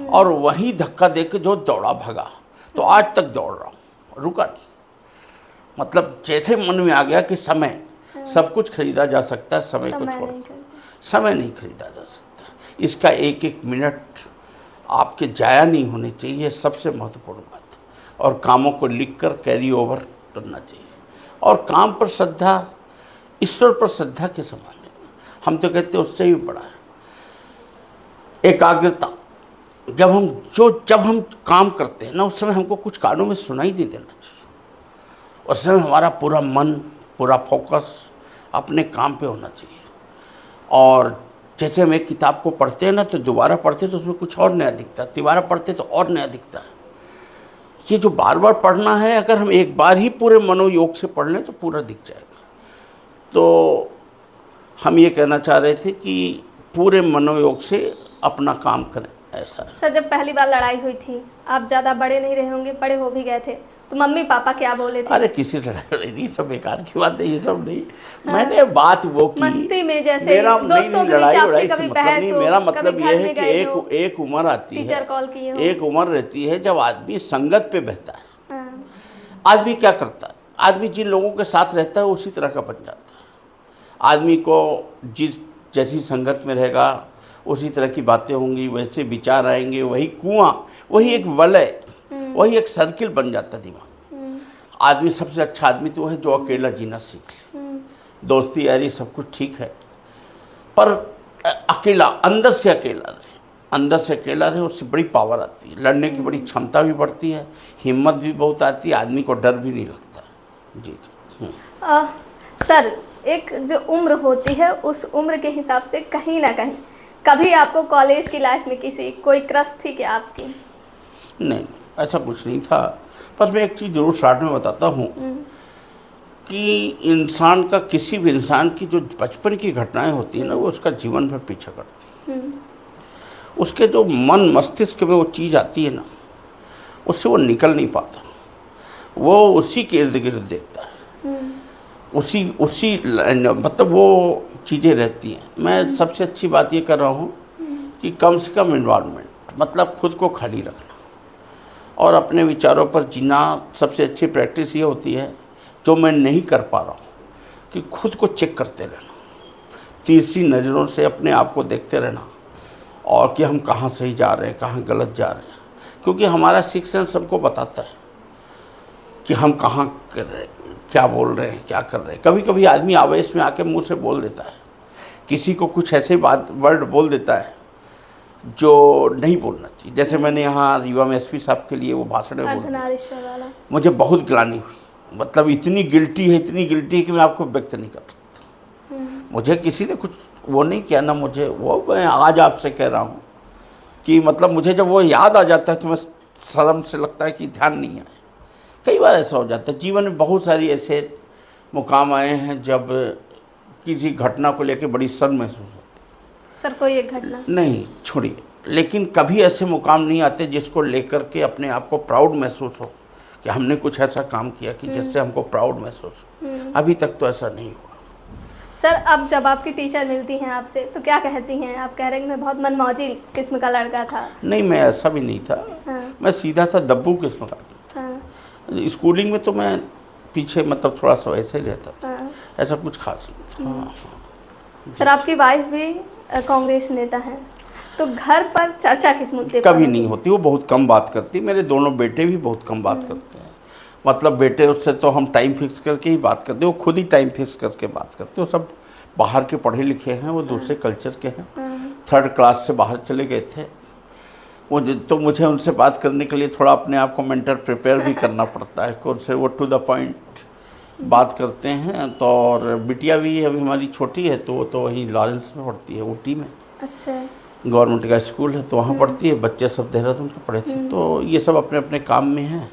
और वहीं धक्का दे के जो दौड़ा भागा, तो आज तक दौड़ रहा हूँ, रुका नहीं। मतलब जैसे मन में आ गया कि समय सब कुछ खरीदा जा सकता है, समय को छोड़ समय नहीं खरीदा जा सकता। इसका एक एक मिनट आपके जाया नहीं होने चाहिए, सबसे महत्वपूर्ण बात। और कामों को लिखकर कैरी ओवर करना चाहिए। और काम पर श्रद्धा ईश्वर पर श्रद्धा के समान है। हम तो कहते हैं उससे भी बड़ा है एकाग्रता। जब हम काम करते हैं ना, उस समय हमको कुछ कानों में सुनाई नहीं देना चाहिए। उस समय हमारा पूरा मन, पूरा फोकस अपने काम पे होना चाहिए। और जैसे हम एक किताब को पढ़ते हैं ना, तो दोबारा पढ़ते तो उसमें कुछ और नया दिखता है, तिबारा पढ़ते तो और नया दिखता है। ये जो बार बार पढ़ना है, अगर हम एक बार ही पूरे मनोयोग से पढ़ लें तो पूरा दिख जाएगा। तो हम ये कहना चाह रहे थे कि पूरे मनोयोग से अपना काम करें, ऐसा है। सर, जब पहली बार लड़ाई हुई थी, आप ज़्यादा बड़े नहीं रहे होंगे, बड़े हो भी गए थे, तो मम्मी पापा क्या बोले थे? अरे किसी से लड़ाई नहीं, सब बेकार की बात है, ये सब नहीं। मैंने बात वो की मस्ती में, जैसे मेरा दोस्तों के लड़ाई बीच वड़ाई आपसे से कभी मतलब बहस नहीं। हो, मेरा कभी मतलब घर ये है में कि गए हो, एक उम्र आती है, टीचर कॉल किए हो, एक उम्र रहती है जब आदमी संगत पे बहता है। हाँ, आदमी क्या करता है, आदमी जिन लोगों के साथ रहता है उसी तरह का बन जाता है। आदमी को जैसी संगत में रहेगा उसी तरह की बातें होंगी, वैसे विचार आएंगे, वही कुआं, वही एक वलय, वही एक सर्किल बन जाता है दिमाग। आदमी सबसे अच्छा आदमी तो है जो अकेला जीना सीख ले। दोस्ती यारी सब कुछ ठीक है, पर अकेला, अंदर से अकेला रहे, अंदर से अकेला रहे, उससे बड़ी पावर आती है, लड़ने की बड़ी क्षमता भी बढ़ती है, हिम्मत भी बहुत आती है, आदमी को डर भी नहीं लगता। जी जी। सर, एक जो उम्र होती है, उस उम्र के हिसाब से कहीं ना कहीं कभी आपको कॉलेज की लाइफ में कोई क्रश थी क्या आपकी? नहीं, ऐसा कुछ नहीं था। बस मैं एक चीज़ जरूर स्टार्ट में बताता हूँ कि इंसान का, किसी भी इंसान की जो बचपन की घटनाएं होती है ना, वो उसका जीवन भर पीछा करती है। उसके जो मन मस्तिष्क में वो चीज़ आती है ना, उससे वो निकल नहीं पाता, वो उसी के इर्द गिर्द देखता है, उसी मतलब वो चीज़ें रहती हैं। मैं सबसे अच्छी बात ये कर रहा हूँ कि कम से कम इन्वायरमेंट, मतलब खुद को खाली रखना और अपने विचारों पर जीना। सबसे अच्छी प्रैक्टिस ये होती है, जो मैं नहीं कर पा रहा हूँ, कि खुद को चेक करते रहना, तीसरी नज़रों से अपने आप को देखते रहना, और कि हम कहाँ सही जा रहे हैं, कहाँ गलत जा रहे हैं। क्योंकि हमारा सिक्स सेंस हमको बताता है कि हम कहाँ कर रहे हैं, क्या बोल रहे हैं, क्या कर रहे हैं। कभी कभी आदमी आवेश में आके मुंह से बोल देता है, किसी को कुछ ऐसे वर्ड बोल देता है जो नहीं बोलना चाहिए। जैसे मैंने यहाँ रीवा में एसपी साहब के लिए वो भाषण में बोल दिया, मुझे बहुत ग्लानि हुई। मतलब इतनी गिल्टी है कि मैं आपको व्यक्त नहीं कर सकता। मुझे किसी ने कुछ वो नहीं किया ना, मुझे वो, मैं आज आपसे कह रहा हूँ कि मतलब मुझे जब वो याद आ जाता है तो मैं शर्म से लगता है कि ध्यान नहीं आए। कई बार ऐसा हो जाता है जीवन में, बहुत सारी ऐसे मुकाम आए हैं जब किसी घटना को लेकर बड़ी शर्म महसूस होती है। सर, कोई एक घटना नहीं छोड़िए, लेकिन कभी ऐसे मुकाम नहीं आते जिसको लेकर के अपने आप को प्राउड महसूस हो कि हमने कुछ ऐसा काम किया कि जिससे हमको प्राउड महसूस हो। अभी तक तो ऐसा नहीं हुआ। सर, अब जब आपकी टीचर मिलती हैं आपसे तो क्या कहती हैं? आप कह रहे हैं कि मैं बहुत मनमौजी किस्म का लड़का था। नहीं, मैं ऐसा भी नहीं था। हाँ। मैं सीधा सा दब्बू किस्म का था। हाँ। स्कूलिंग में तो मैं पीछे, मतलब थोड़ा सा वैसे ही रहता था। हाँ। ऐसा कुछ खास नहीं था। हाँ। सर, आपकी वाइफ भी कांग्रेस नेता हैं, तो घर पर चर्चा किस मुद्दे पर कभी नहीं होती, वो बहुत कम बात करती। मेरे दोनों बेटे भी बहुत कम बात करते हैं। मतलब बेटे उससे तो हम टाइम फिक्स करके ही बात करते हैं, वो खुद ही टाइम फिक्स करके बात करते हैं। वो सब बाहर के पढ़े लिखे हैं, वो दूसरे कल्चर के हैं, 3rd क्लास से बाहर चले गए थे वो। तो मुझे उनसे बात करने के लिए थोड़ा अपने आप को मेंटल प्रिपेयर भी करना पड़ता है। उनसे वो टू द पॉइंट बात करते हैं। तो और बिटिया भी अभी हमारी छोटी है, तो वो तो वहीं लॉरेंस में पढ़ती है, ऊटी में। अच्छा। गवर्नमेंट का स्कूल है तो वहाँ पढ़ती है। बच्चे सब देहरादून के पढ़े थे। तो ये सब अपने अपने काम में हैं,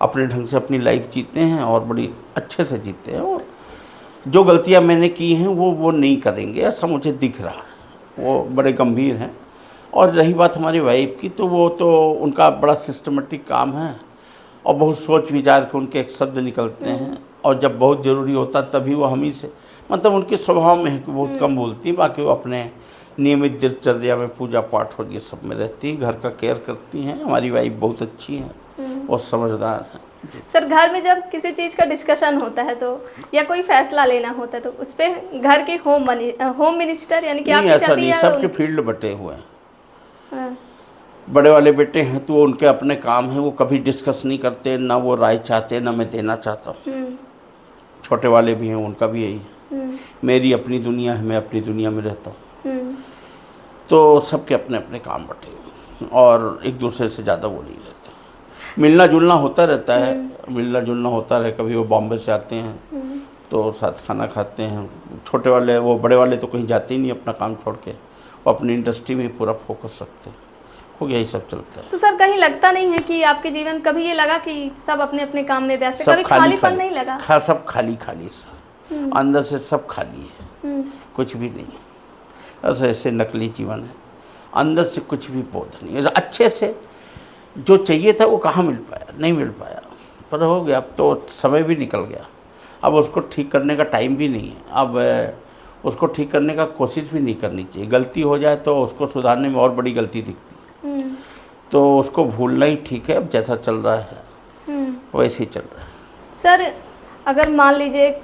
अपने ढंग से अपनी लाइफ जीते हैं और बड़ी अच्छे से जीते हैं। और जो गलतियाँ मैंने की हैं वो नहीं करेंगे, ऐसा मुझे दिख रहा है। वो बड़े गंभीर हैं। और रही बात हमारी वाइफ की, तो वो तो उनका बड़ा सिस्टमेटिक काम है और बहुत सोच विचार के उनके एक शब्द निकलते हैं। और जब बहुत ज़रूरी होता तभी वो हम ही से, मतलब उनके स्वभाव में है कि बहुत कम बोलती है। बाकी वो अपने नियमित दिनचर्या में पूजा पाठ और ये सब में रहती हैं, घर का केयर करती हैं। हमारी वाइफ बहुत अच्छी हैं और समझदार हैं। सर, घर में जब किसी चीज़ का डिस्कशन होता है तो, या कोई फैसला लेना होता है तो उस पर घर के होम मिनिस्टर यानी कि नहीं, ऐसा नहीं, सबके फील्ड बटे हुए हैं। हाँ। बड़े वाले बेटे हैं तो उनके अपने काम हैं, वो कभी डिस्कस नहीं करते, ना वो राय चाहते, ना मैं देना चाहता हूँ। छोटे वाले भी हैं, उनका भी यही है। मेरी अपनी दुनिया है, मैं अपनी दुनिया में रहता हूँ। हम्म, तो सबके अपने अपने काम बटे हुए हैं और एक दूसरे से ज़्यादा वो नहीं रहता। मिलना जुलना होता रहता है, मिलना जुलना होता रहे। कभी वो बॉम्बे से आते हैं हम्म, तो साथ खाना खाते हैं। छोटे वाले, वो बड़े वाले तो कहीं जाते ही नहीं अपना काम छोड़ के, वो अपनी इंडस्ट्री में पूरा फोकस रखते हैं। हो गया, यही सब चलता है। तो सर कहीं लगता नहीं है कि आपके जीवन कभी ये लगा कि सब अपने अपने काम में व्यस्त है, सब कभी खालीपन नहीं लगा? सब खाली खाली सा, अंदर से सब खाली है, हम्म, कुछ भी नहीं है। ऐसे ऐसे नकली जीवन है, अंदर से कुछ भी बोध नहीं है। अच्छे से जो चाहिए था वो कहाँ मिल पाया, नहीं मिल पाया। पर हो गया, अब तो समय भी निकल गया, अब उसको ठीक करने का टाइम भी नहीं है। अब उसको ठीक करने का कोशिश भी नहीं करनी चाहिए। गलती हो जाए तो उसको सुधारने में और बड़ी गलती दिखती है, तो उसको भूलना ही ठीक है। अब जैसा चल रहा है वैसे ही चल रहा है। सर अगर मान लीजिए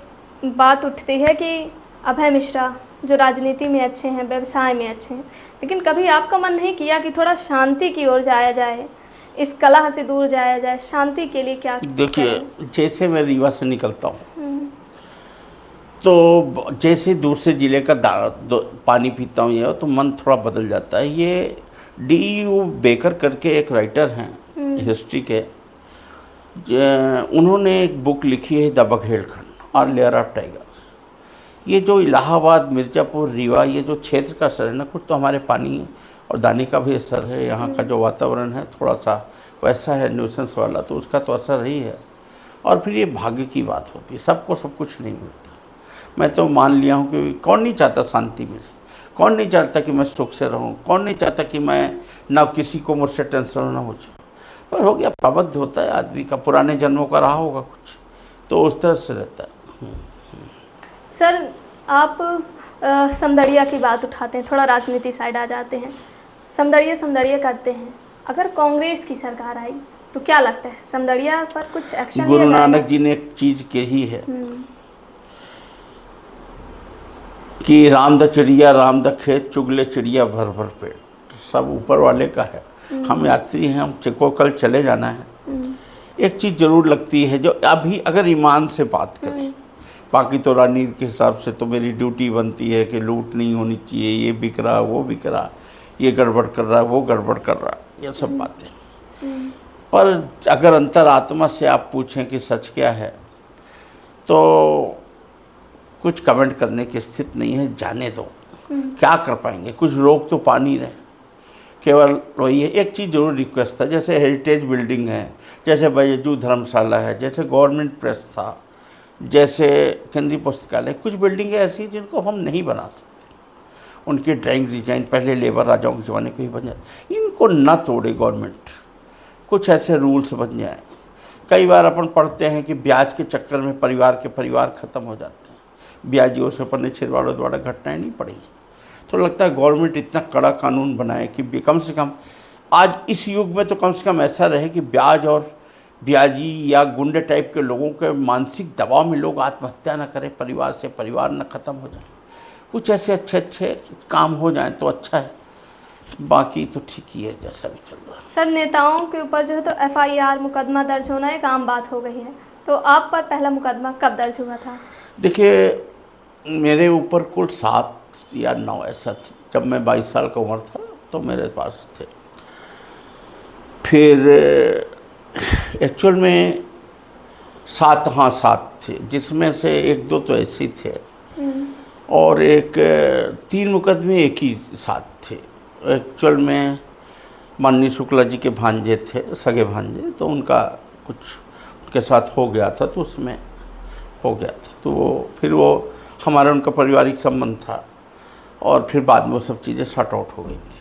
बात उठती है कि अभय मिश्रा जो राजनीति में अच्छे हैं, व्यवसाय में अच्छे हैं, लेकिन कभी आपका मन नहीं किया कि थोड़ा शांति की ओर जाया जाए, इस कलह से दूर जाया जाए, शांति के लिए क्या देखिए, करें? जैसे मैं रीवा से निकलता हूँ तो जैसे दूसरे ज़िले का पानी पीता हूँ ये, तो मन थोड़ा बदल जाता है। ये D.U. बेकर करके एक राइटर हैं हिस्ट्री के, उन्होंने एक बुक लिखी है द बघेलखंड और लेयर ऑफ टाइगर। ये जो इलाहाबाद, मिर्ज़ापुर, रीवा, ये जो क्षेत्र का असर है ना, कुछ तो हमारे पानी और दाने का भी असर है। यहाँ का जो वातावरण है थोड़ा सा वैसा है, न्यूसेंस वाला, तो उसका तो असर ही है। और फिर ये भाग्य की बात होती है, सबको सब कुछ नहीं मिलता। मैं तो मान लिया हूँ कि कौन नहीं चाहता शांति मिले, कौन नहीं चाहता कि मैं सुख से रहूँ, कौन नहीं चाहता कि मैं ना किसी को मुझसे टेंशन ना हो जाए। पर हो गया, प्रबद्ध होता है आदमी का, पुराने जन्मों का रहा होगा कुछ, तो उस तरह से रहता है। सर आप समदड़िया की बात उठाते हैं, थोड़ा राजनीति साइड आ जाते हैं। समदड़िया करते हैं, अगर कांग्रेस की सरकार आई तो क्या लगता है समदड़िया पर कुछ एक्शन लिया गुरु जाएगा? नानक जी ने एक चीज़ कही है कि राम द चिड़िया, राम द खेत, चुगले चिड़िया भर भर पेट। सब ऊपर वाले का है, हम यात्री हैं, हम को कल चले जाना है। एक चीज़ जरूर लगती है, जो अभी अगर ईमान से बात करें, बाकी तो राजनीति के हिसाब से तो मेरी ड्यूटी बनती है कि लूट नहीं होनी चाहिए, ये बिक रहा, वो बिक रहा, ये गड़बड़ कर रहा, वो गड़बड़ कर रहा, ये सब बातें। पर अगर अंतरात्मा से आप पूछें कि सच क्या है, तो कुछ कमेंट करने की स्थिति नहीं है, जाने दो। क्या कर पाएंगे, कुछ रोक तो पा नहीं रहे, केवल वही है। एक चीज़ जरूर रिक्वेस्ट था, जैसे हेरिटेज बिल्डिंग है, जैसे बैजू धर्मशाला है, जैसे गवर्नमेंट प्रेस था, जैसे केंद्रीय पुस्तकालय, कुछ बिल्डिंगें ऐसी जिनको हम नहीं बना सकते। उनकी ड्राइंग डिजाइन पहले लेबर राजाओं के ज़माने को ही बन जाए, इनको ना तोड़े गवर्नमेंट, कुछ ऐसे रूल्स बन जाए। कई बार अपन पढ़ते हैं कि ब्याज के चक्कर में परिवार के परिवार ख़त्म हो जाते हैं, ब्याजियों से अपन ने छिड़वाड़ों द्वारा घटनाएँ नहीं पड़ी। तो लगता है गवर्नमेंट इतना कड़ा कानून बनाए कि कम से कम आज इस युग में तो कम से कम ऐसा रहे कि ब्याज और ब्याजी या गुंडे टाइप के लोगों के मानसिक दबाव में लोग आत्महत्या न करें, परिवार से परिवार न ख़त्म हो जाए। कुछ ऐसे अच्छे अच्छे काम हो जाएं तो अच्छा है, बाकी तो ठीक ही है जैसा भी चल रहा है। सर नेताओं के ऊपर जो है तो FIR मुकदमा दर्ज होना एक आम बात हो गई है, तो आप पर पहला मुकदमा कब दर्ज हुआ था? देखिए, मेरे ऊपर कुल 7 या 9 ऐसा, जब मैं 22 साल का उम्र था तो मेरे पास थे। फिर एक्चुअल में 7 थे, जिसमें से 1-2 तो ऐसे थे और 3 मुकदमे एक ही साथ थे। एक्चुअल में माननीय शुक्ला जी के भांजे थे, सगे भांजे, तो उनका कुछ उनके साथ हो गया था, तो उसमें हो गया था, तो वो हमारा उनका पारिवारिक संबंध था और फिर बाद में वो सब चीज़ें शॉर्ट आउट हो गई थी।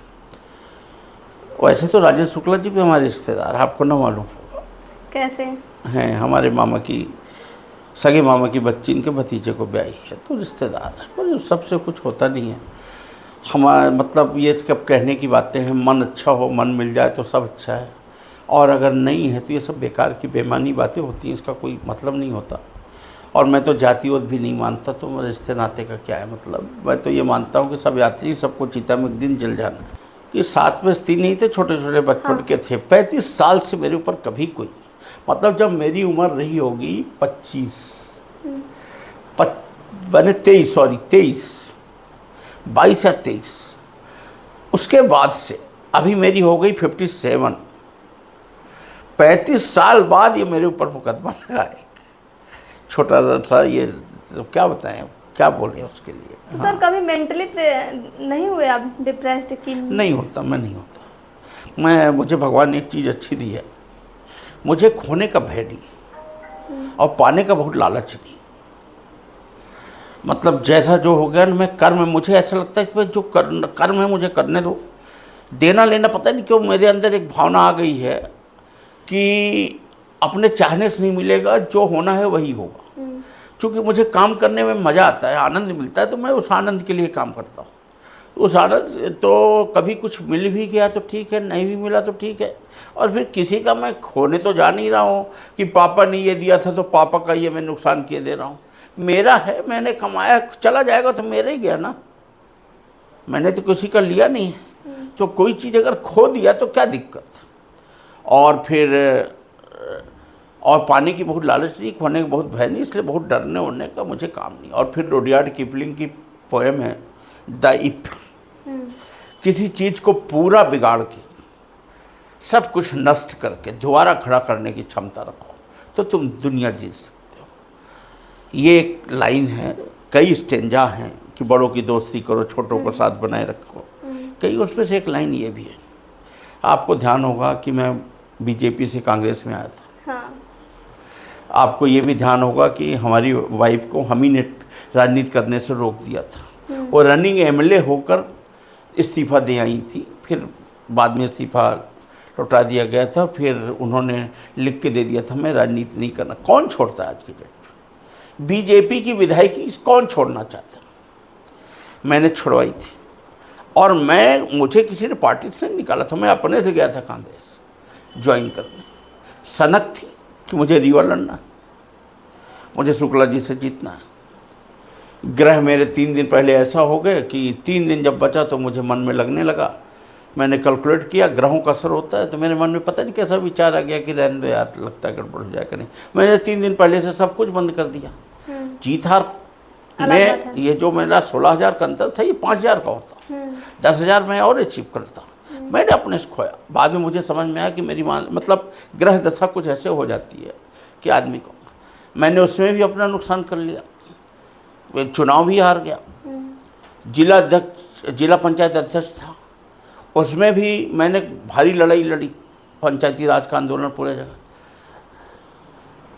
वैसे तो राजेंद्र शुक्ला जी भी हमारे रिश्तेदार, आपको ना मालूम होगा। कैसे हैं, हमारे मामा की, सगे मामा की बच्ची इनके भतीजे को ब्याही है, तो रिश्तेदार है। पर सबसे कुछ होता नहीं है हमारा, मतलब ये सब कहने की बातें हैं। मन अच्छा हो, मन मिल जाए तो सब अच्छा है, और अगर नहीं है तो ये सब बेकार की बेमानी बातें होती हैं, इसका कोई मतलब नहीं होता। और मैं तो जातिवाद भी नहीं मानता, तो रिश्ते नाते का क्या है मतलब। मैं तो ये मानता हूँ कि सब यात्री, सबको चिता में एक दिन जल जाना है। ये 7 में 3 नहीं थे, छोटे छोटे बचपन के थे। 35 साल से मेरे ऊपर कभी कोई, मतलब जब मेरी उम्र रही होगी 25, मैंने 22 या 23। उसके बाद से अभी मेरी हो गई 57। 35 साल बाद ये मेरे ऊपर मुकदमा लगा है। छोटा सा ये तो क्या बताएं, क्या बोलें उसके लिए। तो सर कभी मेंटली नहीं हुए आप डिप्रेस्ड की? नहीं होता, मैं नहीं होता। मुझे भगवान ने एक चीज़ अच्छी दी है, मुझे खोने का भय नहीं और पाने का बहुत लालच नहीं। मतलब जैसा जो हो गया ना, मैं कर्म, मुझे ऐसा लगता है कि जो कर्म है मुझे करने दो। देना लेना पता नहीं क्यों मेरे अंदर एक भावना आ गई है कि अपने चाहने से नहीं मिलेगा, जो होना है वही होगा। क्योंकि मुझे काम करने में मज़ा आता है, आनंद मिलता है, तो मैं उस आनंद के लिए काम करता हूँ। उस आनंद तो कभी कुछ मिल भी गया तो ठीक है, नहीं भी मिला तो ठीक है। और फिर किसी का मैं खोने तो जा नहीं रहा हूँ कि पापा ने ये दिया था तो पापा का ये मैं नुकसान किए दे रहा हूँ। मेरा है, मैंने कमाया, चला जाएगा तो मेरा ही गया ना, मैंने तो किसी का लिया नहीं है। तो कोई चीज़ अगर खो दिया तो क्या दिक्कत। और फिर और पाने की बहुत लालच नहीं, खोने का बहुत भय नहीं, इसलिए बहुत डरने उड़ने का मुझे काम नहीं। और फिर रुडयार्ड किपलिंग की पोएम है द इफ, किसी चीज़ को पूरा बिगाड़ के सब कुछ नष्ट करके दोबारा खड़ा करने की क्षमता रखो तो तुम दुनिया जीत सकते हो। ये एक लाइन है, कई स्टेंजा हैं कि बड़ों की दोस्ती करो, छोटों को साथ बनाए रखो। कई उसमें से एक लाइन ये भी है। आपको ध्यान होगा कि मैं बीजेपी से कांग्रेस में आया था। हाँ। आपको ये भी ध्यान होगा कि हमारी वाइफ को हम ही ने राजनीति करने से रोक दिया था। और रनिंग एमएलए होकर इस्तीफ़ा दे आई थी, फिर बाद में इस्तीफ़ा लौटा दिया गया था। फिर उन्होंने लिख के दे दिया था मैं राजनीति नहीं करना। कौन छोड़ता है आज की डेट में? बीजेपी की विधायकी कौन छोड़ना चाहता? मैंने छुड़वाई थी। और मुझे किसी ने पार्टी से निकाला था, मैं अपने से गया था कांग्रेस ज्वाइन करने। सनक थी कि मुझे रीवा लड़ना है, मुझे शुक्ला जी से जीतना है। ग्रह मेरे 3 दिन पहले ऐसा हो गए कि 3 दिन जब बचा तो मुझे मन में लगने लगा, मैंने कैलकुलेट किया ग्रहों का असर होता है, तो मेरे मन में पता नहीं कैसा विचार आ गया कि रहने दो यार, लगता है गड़बड़ हो जाएगा। नहीं, मैंने 3 दिन पहले से सब कुछ बंद कर दिया। जीत हार में ये जो मेरा 16,000 का अंतर था, ये 5,000 का होता, 10,000 मैं और अचीव करता। मैंने अपने से खोया। बाद में मुझे समझ में आया कि मेरी मतलब ग्रह दशा कुछ ऐसे हो जाती है कि आदमी को, मैंने उसमें भी अपना नुकसान कर लिया। चुनाव भी हार गया। जिला पंचायत अध्यक्ष था, उसमें भी मैंने भारी लड़ाई लड़ी। पंचायती राज का आंदोलन पूरे जगह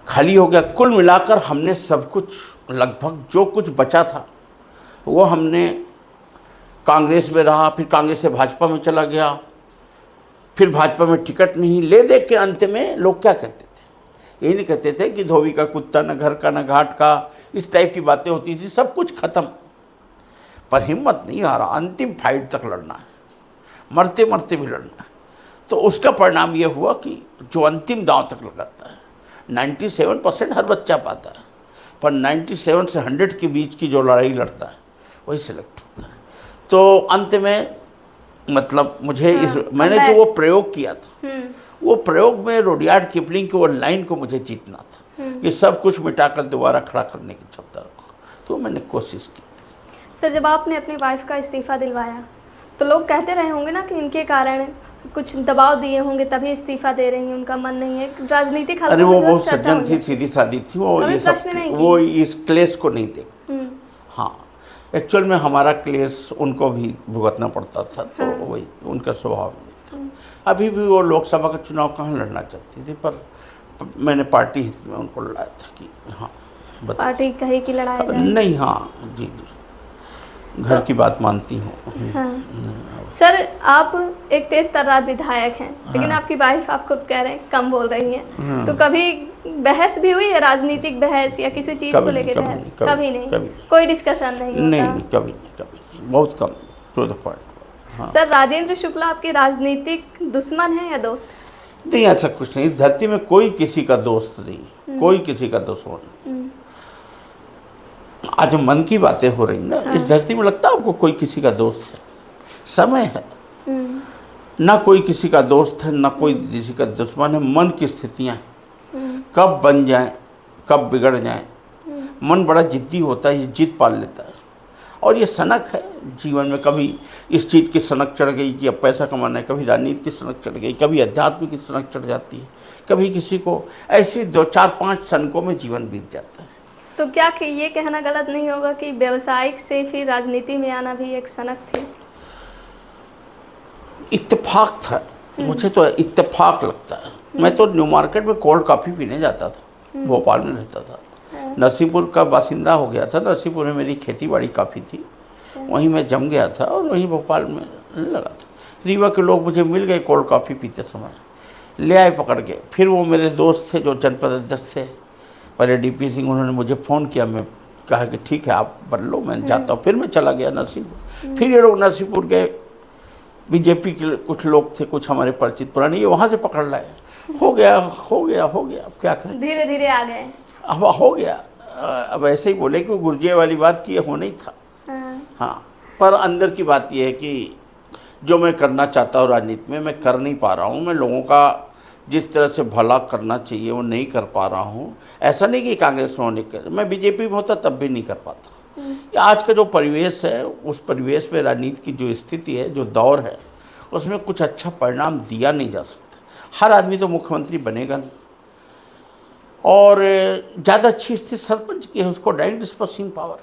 खाली हो गया। कुल मिलाकर हमने सब कुछ, लगभग जो कुछ बचा था वो हमने कांग्रेस में रहा, फिर कांग्रेस से भाजपा में चला गया, फिर भाजपा में टिकट नहीं ले दे के अंत में लोग क्या कहते थे? यही नहीं कहते थे कि धोबी का कुत्ता न घर का न घाट का, इस टाइप की बातें होती थी। सब कुछ खत्म, पर हिम्मत नहीं आ रहा, अंतिम फाइट तक लड़ना है, मरते मरते भी लड़ना है। तो उसका परिणाम ये हुआ कि जो अंतिम दांव तक लगाता है, 97% हर बच्चा पाता है, पर 97 से 100 के बीच की जो लड़ाई लड़ता है वही सिलेक्ट होता है। तो अंत में मतलब मुझे मैंने जो वो प्रयोग किया था, वो प्रयोग में रुडयार्ड किपलिंग की वो लाइन को मुझे जीतना था कि सब कुछ मिटाकर दोबारा खड़ा करने की क्षमता रखो। तो मैंने कोशिश की। सर, जब आपने अपनी वाइफ का इस्तीफ़ा दिलवाया तो लोग कहते रहे होंगे ना कि इनके कारण कुछ दबाव दिए होंगे तभी इस्तीफ़ा दे रही हैं, उनका मन नहीं है राजनीतिक। अरे वो बहुत सज्जन थी, सीधी सादी थी, वो ये सब वो इस क्लेश को नहीं देख। हाँ, एक्चुअल में हमारा क्लेश उनको भी भुगतना पड़ता था, तो वही उनका स्वभाव नहीं था। अभी भी वो लोकसभा का चुनाव कहाँ लड़ना चाहती थी, पर मैंने पार्टी हित में उनको लड़ाया था कि हाँ पार्टी कहे कि लड़ाया जाए। नहीं, हाँ जी जी, घर की बात मानती हूँ। हाँ। सर, आप एक तेज तर्रार विधायक हैं, लेकिन आपकी वाइफ आप खुद कह रहे हैं कम बोल रही हैं। तो कभी बहस भी हुई है, राजनीतिक बहस या किसी चीज़ को लेकर बहस? कभी नहीं, कोई डिस्कशन नहीं होता? नहीं, कभी नहीं, बहुत कम, टू द पॉइंट। हाँ। सर, राजेंद्र शुक्ला आपके राजनीतिक दुश्मन है या दोस्त? नहीं, ऐसा कुछ नहीं। इस धरती में कोई किसी का दोस्त नहीं, कोई किसी का दुश्मन। आज मन की बातें हो रही ना, इस धरती में लगता है आपको कोई किसी का दोस्त है? समय है ना, कोई किसी का दोस्त है ना कोई किसी का दुश्मन है। मन की स्थितियाँ कब बन जाएं, कब बिगड़ जाएं, मन बड़ा जिद्दी होता है, ये जिद पाल लेता है। और ये सनक है जीवन में, कभी इस चीज़ की सनक चढ़ गई कि अब पैसा कमाना है, कभी राजनीति की सनक चढ़ गई, कभी अध्यात्म की सनक चढ़ जाती है, कभी किसी को, ऐसी 2-4-5 सनकों में जीवन बीत जाता है। तो क्या कि ये कहना गलत नहीं होगा कि व्यवसायिक से फिर राजनीति में आना भी एक सनक थी? इत्तेफाक था, मुझे तो इत्तेफाक लगता है। मैं तो न्यू मार्केट में कोल्ड कॉफ़ी पीने जाता था, भोपाल में रहता था, नरसिंहपुर का बासिंदा हो गया था। नरसिंहपुर में मेरी खेती बाड़ी काफ़ी थी, वहीं मैं जम गया था और वहीं भोपाल में लगा था। रीवा के लोग मुझे मिल गए कोल्ड कॉफ़ी पीते समय, ले आए पकड़ के। फिर वो मेरे दोस्त थे जो जनपद अध्यक्ष थे, पहले डीपी सिंह, उन्होंने मुझे फ़ोन किया। मैं कहा कि ठीक है आप बन लो, मैं जाता हूँ। फिर मैं चला गया नरसिंहपुर। फिर ये लोग नरसिंहपुर के बीजेपी के कुछ लोग थे, कुछ हमारे परिचित पुराने, ये वहाँ से पकड़ लाए। हो गया अब क्या करें, धीरे धीरे आ गए। अब हो गया। अब ऐसे ही बोले कि गुर्जे वाली बात की होना ही था। हाँ, पर अंदर की बात यह है कि जो मैं करना चाहता हूँ राजनीति में, मैं कर नहीं पा रहा हूँ। मैं लोगों का जिस तरह से भला करना चाहिए वो नहीं कर पा रहा हूँ। ऐसा नहीं कि कांग्रेस में होने के, मैं बीजेपी में होता तब भी नहीं कर पाता। आज का जो परिवेश है, उस परिवेश में राजनीति की जो स्थिति है, जो दौर है, उसमें कुछ अच्छा परिणाम दिया नहीं जा सकता। हर आदमी तो मुख्यमंत्री बनेगा नहीं, और ज़्यादा अच्छी स्थिति सरपंच की है, उसको डायरेक्ट डिस्पर्सिंग पावर।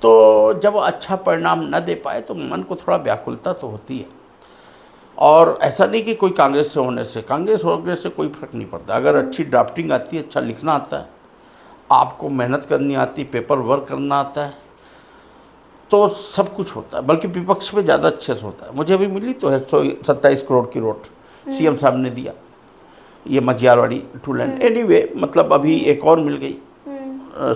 तो जब अच्छा परिणाम न दे पाए तो मन को थोड़ा व्याकुलता तो होती है। और ऐसा नहीं कि कोई कांग्रेस से होने से, कांग्रेस से कोई फर्क नहीं पड़ता। अगर अच्छी ड्राफ्टिंग आती है, अच्छा लिखना आता है, आपको मेहनत करनी आती, पेपर वर्क करना आता है, तो सब कुछ होता है। बल्कि विपक्ष में ज़्यादा अच्छे से होता है। मुझे अभी मिली तो 127 करोड़ की रोड सीएम साहब ने दिया, ये मजियारवाड़ी टू लाइन। एनीवे, मतलब अभी एक और मिल गई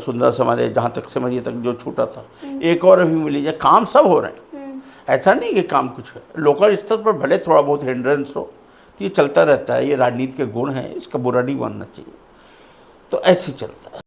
सुंदर से, हमारे जहाँ तक समझिए तक जो छूटा था, एक और अभी मिली जाए। काम सब हो रहे हैं, ऐसा नहीं कि काम कुछ है। लोकल स्तर पर भले थोड़ा बहुत हिंड्रेंस हो, तो ये चलता रहता है। ये राजनीति के गुण हैं, इसका बुरा नहीं मानना चाहिए। तो ऐसे ही चलता है।